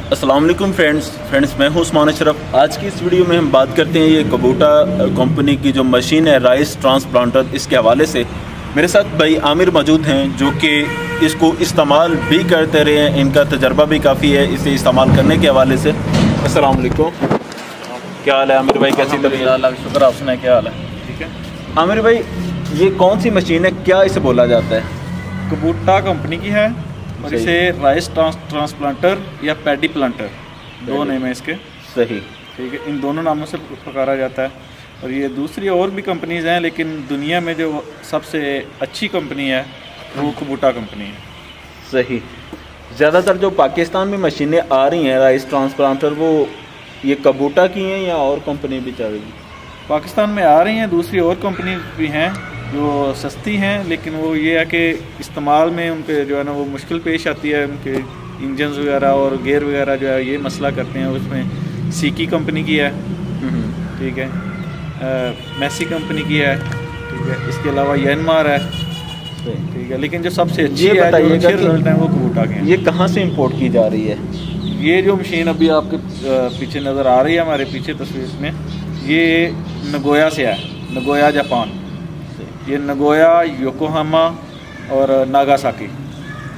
अस्सलाम वालेकुम फ्रेंड्स, मैं हूं उस्मान अशरफ। आज की इस वीडियो में हम बात करते हैं ये कुबूटा कंपनी की जो मशीन है राइस ट्रांसप्लांटर, इसके हवाले से मेरे साथ भाई आमिर मौजूद हैं जो कि इसको इस्तेमाल भी करते रहे हैं। इनका तजर्बा भी काफ़ी है इसे इस्तेमाल करने के हवाले से। अस्सलाम वालेकुम, क्या हाल है आमिर भाई? कैसी तबीयत? अल्लाह का शुक्र, आप सुनाए क्या हाल है? ठीक है आमिर भाई, ये कौन सी मशीन है, क्या इसे बोला जाता है? कुबूटा कंपनी की है और इसे राइस ट्रांसप्लांटर या पैडी प्लांटर, दो नेम है इसके। सही, ठीक है, इन दोनों नामों से पुकारा जाता है। और ये दूसरी और भी कंपनीज़ हैं, लेकिन दुनिया में जो सबसे अच्छी कंपनी है वो कुबूटा कंपनी है। सही। ज़्यादातर जो पाकिस्तान में मशीनें आ रही हैं राइस ट्रांसप्लांटर, वो ये कुबूटा की हैं या और कंपनी भी चल रही है? पाकिस्तान में आ रही हैं, दूसरी और कंपनी भी हैं जो सस्ती हैं, लेकिन वो ये है कि इस्तेमाल में उनके जो है ना वो मुश्किल पेश आती है। उनके इंजन वगैरह और गेयर वगैरह जो है ये मसला करते हैं। उसमें सीकी कंपनी की है, ठीक है, मैसी कंपनी की है, ठीक है, इसके अलावा यनमार है, ठीक है। लेकिन जो सबसे अच्छी है, जो अच्छे रिजल्ट हैं, वो कुबूटा के हैं। ये कहाँ से इंपोर्ट की जा रही है? ये जो मशीन अभी आपके पीछे नज़र आ रही है, हमारे पीछे तस्वीर में, ये नगोया से है, नगोया जापान। ये नगोया, योकोहामा और नागासाकी,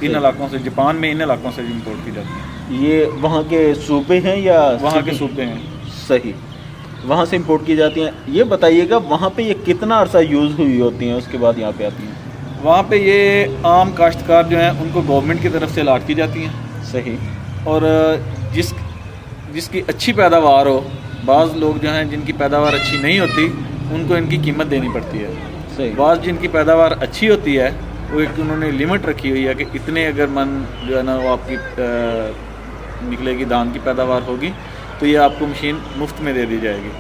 इन इलाकों से, जापान में इन इलाकों से इंपोर्ट की जाती है। ये वहाँ के सूबे हैं या वहाँ के सूबे हैं? सही, वहाँ से इंपोर्ट की जाती हैं। ये बताइएगा वहाँ पे ये कितना अर्सा यूज़ हुई होती हैं, उसके बाद यहाँ पे आती हैं? वहाँ पे ये आम काश्तकार जो हैं उनको गवर्नमेंट की तरफ से अलाट की जाती हैं। सही। और जिसकी अच्छी पैदावार हो, बाज़ लोग जो हैं जिनकी पैदावार अच्छी नहीं होती उनको इनकी कीमत देनी पड़ती है। सही। बाज़ जिनकी पैदावार अच्छी होती है वो एक उन्होंने लिमिट रखी हुई है कि इतने अगर मन जो है ना वो आपकी निकलेगी, धान की पैदावार होगी तो ये आपको मशीन मुफ्त में दे दी जाएगी।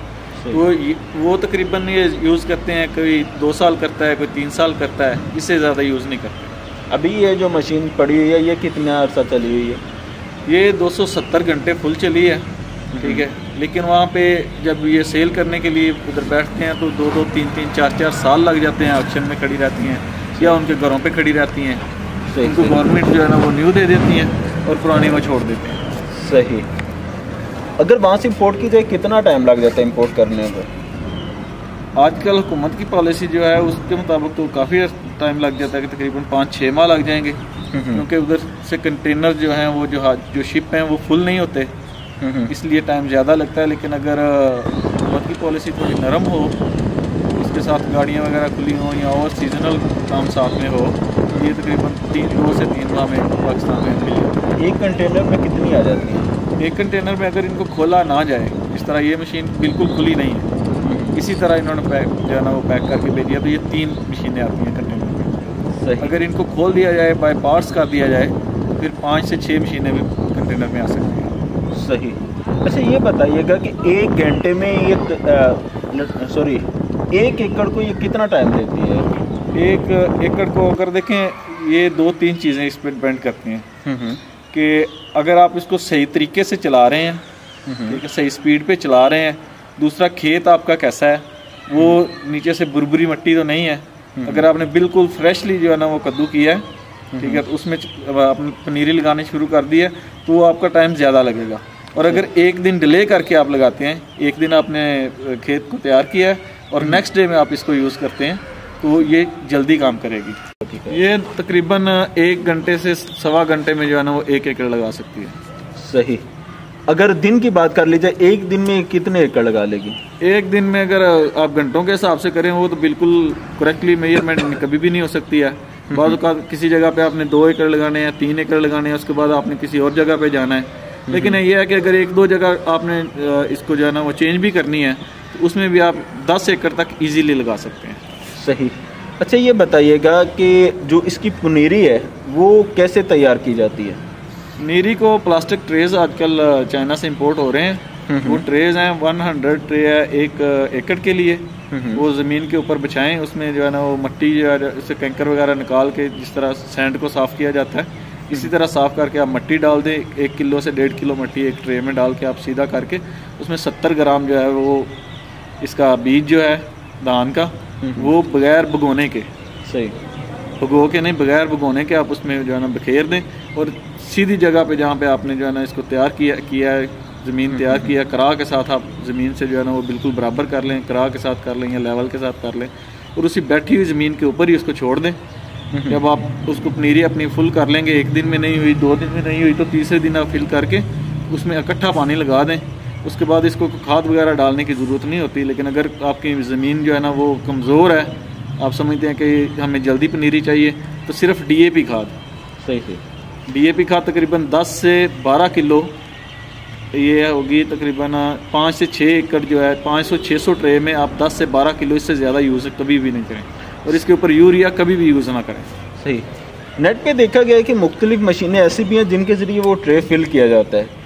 तो वो तकरीबन ये यूज़ करते हैं, कोई 2 साल करता है, कोई 3 साल करता है, इससे ज़्यादा यूज़ नहीं करते। अभी ये जो मशीन पड़ी हुई है ये कितना अर्सा चली हुई है? ये 270 घंटे फुल चली है, ठीक है। लेकिन वहाँ पे जब ये सेल करने के लिए उधर बैठते हैं तो 2-2, 3-3, 4-4 साल लग जाते हैं। ऑक्शन में खड़ी रहती हैं या उनके घरों पे खड़ी रहती हैं। इनको गवर्नमेंट जो है ना वो न्यू दे देती हैं और पुरानी वो छोड़ देते हैं। सही। अगर वहाँ से इंपोर्ट की जाए कितना टाइम लग जाता है इंपोर्ट करने में? आजकल हुकूमत की पॉलिसी जो है उसके मुताबिक तो काफ़ी टाइम लग जाता है कि तकरीबन 5-6 माह लग जाएंगे, क्योंकि उधर से कंटेनर जो हैं वो जो शिप हैं वो फुल नहीं होते, इसलिए टाइम ज़्यादा लगता है। लेकिन अगर हुकूमत की पॉलिसी थोड़ी नरम हो, उसके साथ गाड़ियाँ वगैरह खुली हों या और सीजनल काम साथ में हो, ये तकरीबन 2 से 3 माह में पाकिस्तान में मिल जाती है। एक कंटेनर में कितनी आ जाती है? एक कंटेनर में अगर इनको खोला ना जाए, इस तरह ये मशीन बिल्कुल खुली नहीं है, इसी तरह इन्होंने पैक जो है ना वो पैक करके भेज दिया, तो ये 3 मशीनें आती हैं कंटेनर में। सही। अगर इनको खोल दिया जाए, बाय पार्ट्स कर दिया जाए, तो फिर 5 से 6 मशीनें भी कंटेनर में आ सकती हैं। सही। अच्छा ये बताइएगा कि 1 घंटे में ये 1 एकड़ को ये कितना टाइम देती है? 1 एकड़ को अगर देखें, ये 2-3 चीज़ें इस पर डिपेंड करती हैं कि अगर आप इसको सही तरीके से चला रहे हैं, ठीक है, सही स्पीड पे चला रहे हैं। दूसरा, खेत आपका कैसा है, वो नीचे से बुरबुरी मिट्टी तो नहीं है। अगर आपने बिल्कुल फ्रेशली जो है ना वो कद्दू किया है, ठीक है, तो उसमें आपने पनीरी लगानी शुरू कर दी है, तो वो आपका टाइम ज़्यादा लगेगा। और अगर 1 दिन डिले करके आप लगाते हैं, 1 दिन आपने खेत को तैयार किया है और नेक्स्ट डे में आप इसको यूज़ करते हैं, तो ये जल्दी काम करेगी। ये तकरीबन 1 घंटे से 1.25 घंटे में जो है ना वो 1 एकड़ लगा सकती है। सही। अगर दिन की बात कर लीजिए, 1 दिन में कितने एकड़ लगा लेगी? 1 दिन में अगर आप घंटों के हिसाब से करें, वो तो बिल्कुल करेक्टली मेजरमेंट कभी भी नहीं हो सकती है। बाद किसी जगह पे आपने 2 एकड़ लगाने हैं, 3 एकड़ लगाने हैं, उसके बाद आपने किसी और जगह पे जाना है। लेकिन ये है कि अगर 1-2 जगह आपने इसको जो है ना वो चेंज भी करनी है, तो उसमें भी आप 10 एकड़ तक ईजीली लगा सकते हैं। सही। अच्छा ये बताइएगा कि जो इसकी पनीरी है वो कैसे तैयार की जाती है? पनीरी को प्लास्टिक ट्रेज आजकल चाइना से इंपोर्ट हो रहे हैं। वो ट्रेज हैं, 100 ट्रे है 1 एकड़ के लिए। वो ज़मीन के ऊपर बिछाएं, उसमें जो है ना वो मिट्टी जो है उससे कंकर वगैरह निकाल के, जिस तरह सैंड को साफ़ किया जाता है, इसी तरह साफ़ करके आप मिट्टी डाल दें। 1 किलो से 1.5 किलो मिट्टी एक ट्रे में डाल के आप सीधा करके उसमें 70 ग्राम जो है वो इसका बीज जो है धान का, वो बगैर भगोने के, सही, भगो के नहीं, बगैर भगोने के आप उसमें जो है ना बखेर दें और सीधी जगह पे जहाँ पे आपने जो है ना इसको तैयार किया है, ज़मीन तैयार किया, करा के साथ आप ज़मीन से जो है ना वो बिल्कुल बराबर कर लें, करा के साथ कर लें या लेवल के साथ कर लें, और उसी बैठी हुई ज़मीन के ऊपर ही उसको छोड़ दें। जब आप उसको पनीरी अपनी फुल कर लेंगे, 1 दिन में नहीं हुई, 2 दिन में नहीं हुई, तो तीसरे दिन आप फिल करके उसमें इकट्ठा पानी लगा दें। उसके बाद इसको खाद वगैरह डालने की ज़रूरत नहीं होती। लेकिन अगर आपकी ज़मीन जो है ना वो कमज़ोर है, आप समझते हैं कि हमें जल्दी पनीरी चाहिए, तो सिर्फ DAP खाद, सही है, DAP खाद तकरीबन 10 से 12 किलो, ये होगी तकरीबन 5 से 6 एकड़ जो है, 500-600 ट्रे में आप 10 से 12 किलो, इससे ज़्यादा यूज़ कभी भी नहीं करें, और इसके ऊपर यूरिया कभी भी यूज़ ना करें। सही। नेट पे देखा गया है कि मुख्तलिफ मशीनें ऐसी भी हैं जिनके ज़रिए वो ट्रे फिल किया जाता है।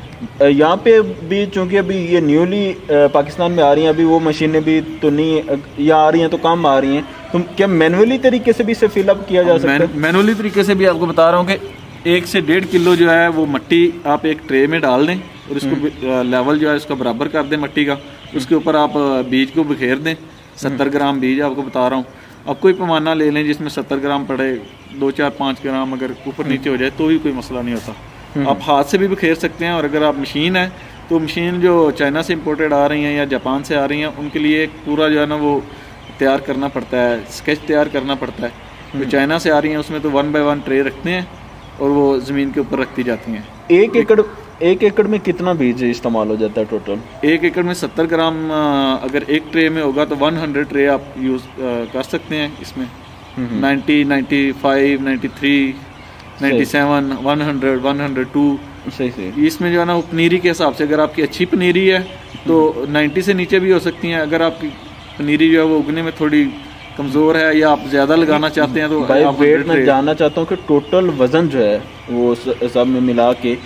यहाँ पे भी चूँकि अभी ये न्यूली पाकिस्तान में आ रही हैं, अभी वो मशीनें भी तो नहीं, या आ रही हैं तो कम आ रही हैं, तो क्या मैनुअली तरीके से भी इसे फिलअप किया जा सकता है? मैनुअली तरीके से भी आपको बता रहा हूँ कि 1 से 1.5 किलो जो है वो मट्टी आप एक ट्रे में डाल दें, और इसको लेवल जो है उसका बराबर कर दें मट्टी का। उसके ऊपर आप बीज को बिखेर दें, 70 ग्राम बीज आपको बता रहा हूँ। अब कोई पैमाना ले लें जिसमें 70 ग्राम पड़े, 2, 4, 5 ग्राम अगर ऊपर नीचे हो जाए तो भी कोई मसला नहीं होता। आप हाथ से भी बिखेर सकते हैं, और अगर आप मशीन है तो मशीन जो चाइना से इंपोर्टेड आ रही हैं या जापान से आ रही हैं, उनके लिए एक पूरा जो है ना वो तैयार करना पड़ता है, स्केच तैयार करना पड़ता है। जो चाइना से आ रही हैं उसमें तो 1 बाय 1 ट्रे रखते हैं और वो ज़मीन के ऊपर रखती जाती हैं। 1 एकड़ में कितना बीज इस्तेमाल हो जाता है टोटल? 1 एकड़ में 70 ग्राम अगर एक ट्रे में होगा तो 100 ट्रे आप यूज़ कर सकते हैं इसमें। 90, 95, 93, 97, 100, 102। सही। इसमें जो है ना वो पनीरी के हिसाब से, अगर आपकी अच्छी पनीरी है तो 90 से नीचे भी हो सकती हैं। अगर आपकी पनीरी जो है वो उगने में थोड़ी कमज़ोर है या आप ज़्यादा लगाना चाहते हैं तो भाई वेट में जानना चाहता हूँ कि टोटल वज़न जो है वो सब में मिला के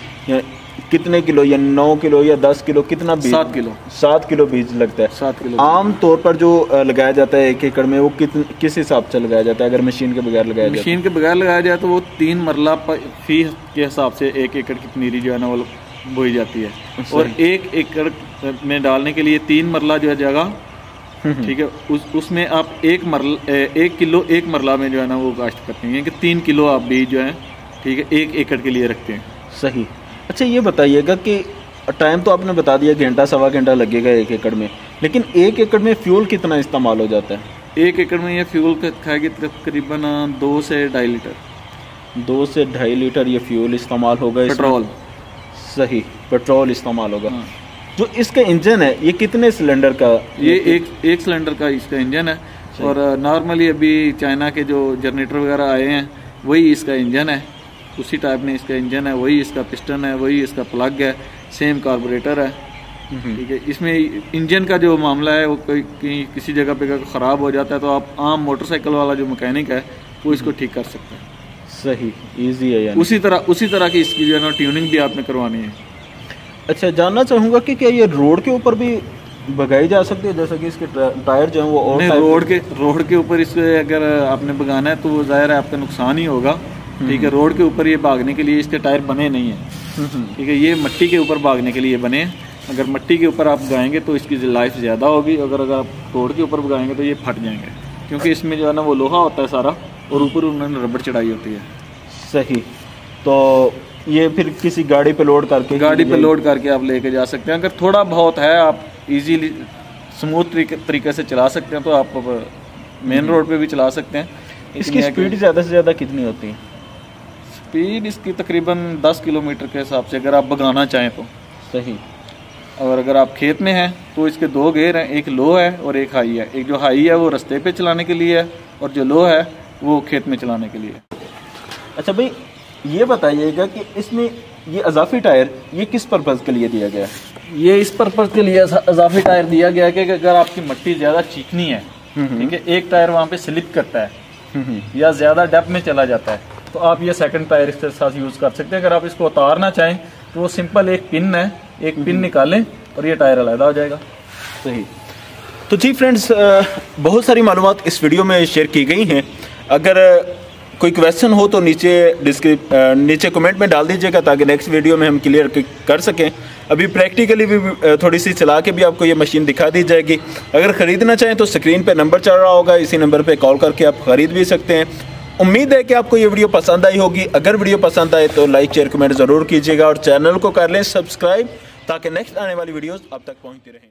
कितने किलो, या 9 किलो या 10 किलो, कितना बीज? 7 किलो बीज लगता है। 7 किलो आम तौर पर जो लगाया जाता है 1 एकड़ में, वो किस हिसाब से लगाया जाता है अगर मशीन के बगैर लगाया जाए? मशीन के बगैर लगाया जाए तो वो 3 मरला फी के हिसाब से 1 एकड़ की पनीरी जो है ना वो बोई जाती है। और 1 एकड़ में डालने के लिए 3 मरला जो है जगह, ठीक है, उसमें आप 1 किलो 1 मरला में जो है ना वो काश्त करते हैं कि 3 किलो आप बीज जो है, ठीक है, 1 एकड़ के लिए रखते हैं। सही। अच्छा ये बताइएगा कि टाइम तो आपने बता दिया, घंटा सवा घंटा लगेगा 1 एकड़ में, लेकिन 1 एकड़ में फ्यूल कितना इस्तेमाल हो जाता है? 1 एकड़ में ये फ्यूल खाएगी तकरीबन 2 से 2.5 लीटर। 2 से 2.5 लीटर ये फ्यूल इस्तेमाल होगा। पेट्रोल। सही, पेट्रोल इस्तेमाल होगा। हाँ। जो इसका इंजन है ये कितने सिलेंडर का? ये एक सिलेंडर का इसका इंजन है, और नॉर्मली अभी चाइना के जो जनरेटर वगैरह आए हैं वही इसका इंजन है, उसी टाइप में इसका इंजन है, वही इसका पिस्टन है, वही इसका प्लग है, सेम कार्बोरेटर है, ठीक है। इसमें इंजन का जो मामला है वो किसी जगह पे ख़राब हो जाता है तो आप आम मोटरसाइकिल वाला जो मैकेनिक है वो इसको ठीक कर सकते हैं। सही, इजी है यानी। उसी तरह की इसकी जो है ना ट्यूनिंग भी आपने करवानी है। अच्छा, जानना चाहूँगा कि क्या ये रोड के ऊपर भी भगाई जा सकती है, जैसे कि इसके टायर जो है वो? और नहीं, रोड के ऊपर इसे अगर आपने भगाना है तो वो ज़ाहिर है आपका नुकसान ही होगा, ठीक है। रोड के ऊपर ये भागने के लिए इसके टायर बने नहीं हैं, ठीक है। ये मिट्टी के ऊपर भागने के लिए बने हैं। अगर मिट्टी के ऊपर आप भगाएंगे तो इसकी लाइफ ज़्यादा होगी, अगर आप रोड के ऊपर भगाएंगे तो ये फट जाएंगे, क्योंकि इसमें जो है ना वो लोहा होता है सारा, और ऊपर उन्होंने रबड़ चढ़ाई होती है। सही। तो ये फिर किसी गाड़ी पे लोड करके आप लेके जा सकते हैं। अगर थोड़ा बहुत है आप इजीली स्मूथ तरीके से चला सकते हैं तो आप मेन रोड पे भी चला सकते हैं। इसकी स्पीड ज़्यादा से ज़्यादा कितनी होती है? स्पीड इसकी तकरीबन 10 किलोमीटर के हिसाब से अगर आप भगाना चाहें तो। सही। और अगर आप खेत में हैं तो इसके 2 गेयर हैं, एक लो है और एक हाई है। एक जो हाई है वो रास्ते पे चलाने के लिए है, और जो लो है वो खेत में चलाने के लिए। अच्छा भाई, ये बताइएगा कि इसमें ये इजाफी टायर ये किस पर्पज़ के लिए दिया गया है? ये इस पर्पज़ के लिए इजाफी टायर दिया गया है कि अगर आपकी मिट्टी ज़्यादा चिकनी है, ठीक है, एक टायर वहाँ पे स्लिप करता है या ज़्यादा डेप्थ में चला जाता है, तो आप ये सेकंड टायर इसके साथ यूज़ कर सकते हैं। अगर आप इसको उतारना चाहें तो वो सिंपल एक पिन है, एक पिन निकालें और ये टायर अलग हो जाएगा। सही। तो जी फ्रेंड्स, बहुत सारी मालूमात इस वीडियो में शेयर की गई हैं। अगर कोई क्वेश्चन हो तो नीचे कमेंट में डाल दीजिएगा ताकि नेक्स्ट वीडियो में हम क्लियर कर सकें। अभी प्रैक्टिकली भी थोड़ी सी चला के भी आपको ये मशीन दिखा दी जाएगी। अगर ख़रीदना चाहें तो स्क्रीन पे नंबर चल रहा होगा, इसी नंबर पे कॉल करके आप ख़रीद भी सकते हैं। उम्मीद है कि आपको ये वीडियो पसंद आई होगी। अगर वीडियो पसंद आए तो लाइक शेयर कमेंट ज़रूर कीजिएगा और चैनल को कर लें सब्सक्राइब ताकि नेक्स्ट आने वाली वीडियोस आप तक पहुंचती रहें।